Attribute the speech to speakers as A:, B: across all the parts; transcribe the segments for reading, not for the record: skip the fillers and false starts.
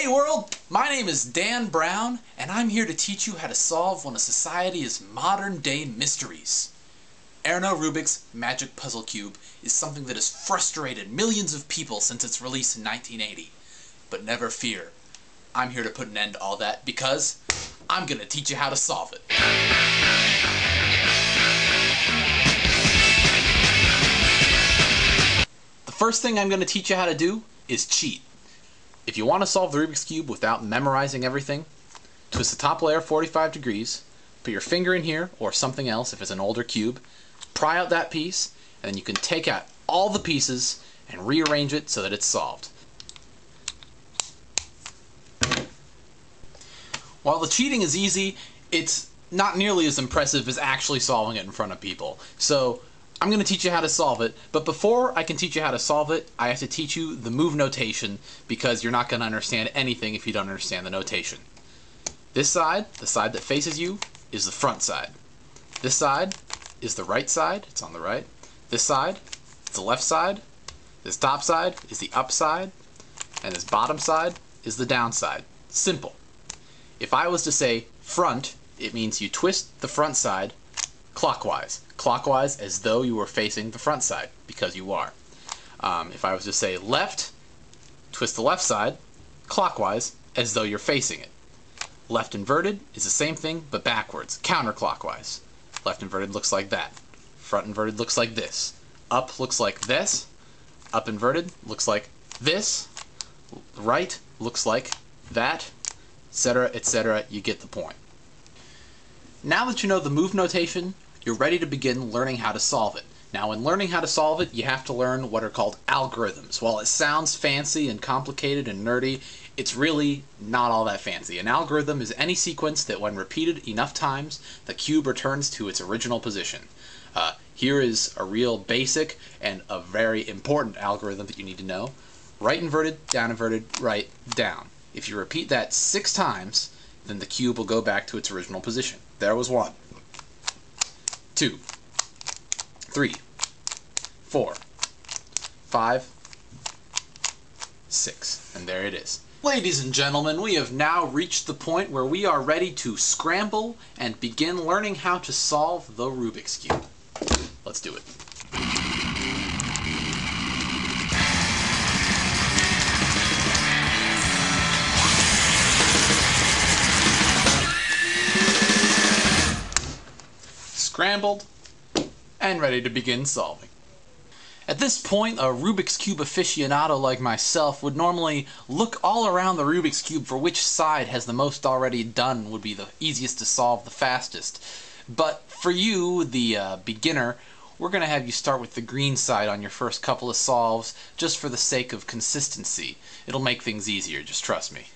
A: Hey world, my name is Dan Brown, and I'm here to teach you how to solve one of society's modern-day mysteries. Erno Rubik's Magic Puzzle Cube is something that has frustrated millions of people since its release in 1980. But never fear, I'm here to put an end to all that because I'm going to teach you how to solve it. The first thing I'm going to teach you how to do is cheat. If you want to solve the Rubik's Cube without memorizing everything, twist the top layer 45 degrees, put your finger in here, or something else if it's an older cube, pry out that piece, and then you can take out all the pieces and rearrange it so that it's solved. While the cheating is easy, it's not nearly as impressive as actually solving it in front of people. So I'm going to teach you how to solve it, but before I can teach you how to solve it, I have to teach you the move notation because you're not going to understand anything if you don't understand the notation. This side, the side that faces you, is the front side. This side is the right side, it's on the right. This side is the left side. This top side is the up side. And this bottom side is the down side. Simple. If I was to say front, it means you twist the front side clockwise. Clockwise as though you were facing the front side, because you are. If I was to say left, twist the left side clockwise as though you're facing it. Left inverted is the same thing but backwards, counterclockwise. Left inverted looks like that. Front inverted looks like this. Up looks like this. Up inverted looks like this. Right looks like that, etc., etc. You get the point. Now that you know the move notation, you're ready to begin learning how to solve it. Now, in learning how to solve it, you have to learn what are called algorithms. While it sounds fancy and complicated and nerdy, it's really not all that fancy. An algorithm is any sequence that, when repeated enough times, the cube returns to its original position. Here is a real basic and a very important algorithm that you need to know. Right inverted, down inverted, right, down. If you repeat that 6 times, then the cube will go back to its original position. There was 1, 2, 3, 4, 5, 6, and there it is. Ladies and gentlemen, we have now reached the point where we are ready to scramble and begin learning how to solve the Rubik's Cube. Let's do it. Scrambled and ready to begin solving. At this point, a Rubik's Cube aficionado like myself would normally look all around the Rubik's Cube for which side has the most already done, would be the easiest to solve, the fastest. But for you, the beginner, we're going to have you start with the green side on your first couple of solves just for the sake of consistency. It'll make things easier, just trust me.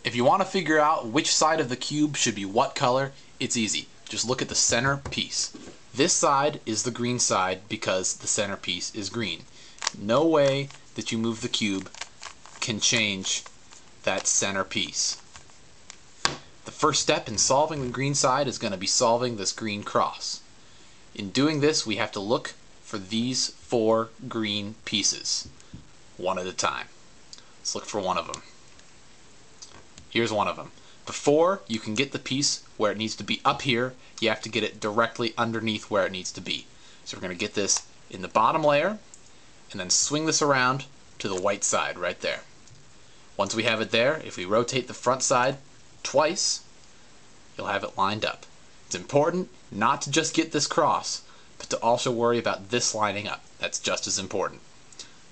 A: If you want to figure out which side of the cube should be what color, it's easy. Just look at the center piece. This side is the green side because the center piece is green. No way that you move the cube can change that center piece. The first step in solving the green side is going to be solving this green cross. In doing this, we have to look for these 4 green pieces, one at a time. Let's look for one of them. Here's one of them. Before you can get the piece where it needs to be up here, you have to get it directly underneath where it needs to be. So we're going to get this in the bottom layer and then swing this around to the white side right there. Once we have it there, if we rotate the front side twice, you'll have it lined up. It's important not to just get this cross, but to also worry about this lining up. That's just as important.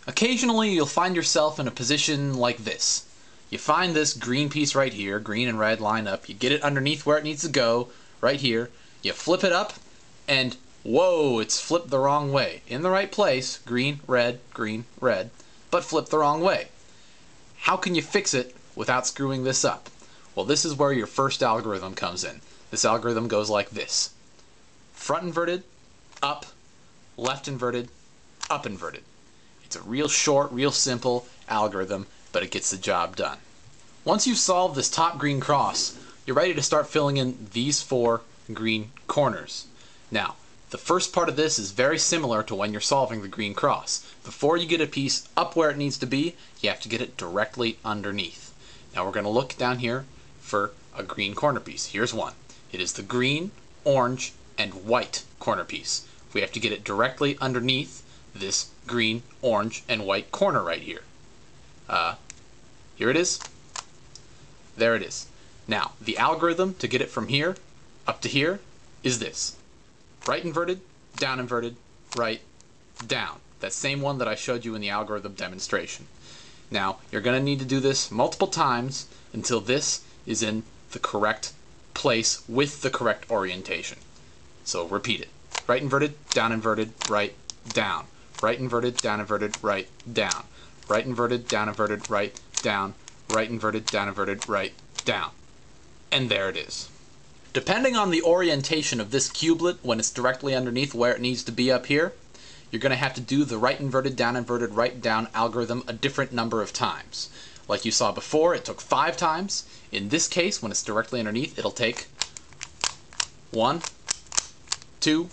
A: Occasionally you'll find yourself in a position like this. You find this green piece right here, green and red line up, you get it underneath where it needs to go, right here, you flip it up, and whoa, it's flipped the wrong way. In the right place, green, red, but flipped the wrong way. How can you fix it without screwing this up? Well, this is where your first algorithm comes in. This algorithm goes like this. Front inverted, up, left inverted, up inverted. It's a real short, real simple algorithm, but it gets the job done. Once you've solved this top green cross, you're ready to start filling in these 4 green corners. Now, The first part of this is very similar to when you're solving the green cross. Before you get a piece up where it needs to be, you have to get it directly underneath. Now we're going to look down here for a green corner piece. Here's one. It is the green, orange, and white corner piece. We have to get it directly underneath this green, orange, and white corner right here. Here it is. There it is. Now, the algorithm to get it from here up to here is this. Right inverted, right, down. That same one that I showed you in the algorithm demonstration. Now, you're going to need to do this multiple times until this is in the correct place with the correct orientation. So repeat it. Right inverted, right, down. Right inverted, right, down. Right inverted, right, down. Right inverted, right, down. And there it is. Depending on the orientation of this cubelet when it's directly underneath where it needs to be up here, you're going to have to do the right inverted, right, down algorithm a different number of times. Like you saw before, it took 5 times. In this case, when it's directly underneath, it'll take 1, 2,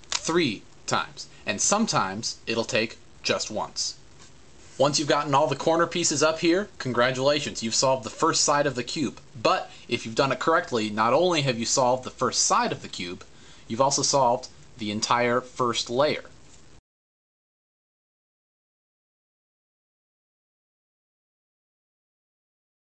A: 3 times. And sometimes it'll take just once. Once you've gotten all the corner pieces up here, congratulations, you've solved the first side of the cube. But if you've done it correctly, not only have you solved the first side of the cube, you've also solved the entire first layer.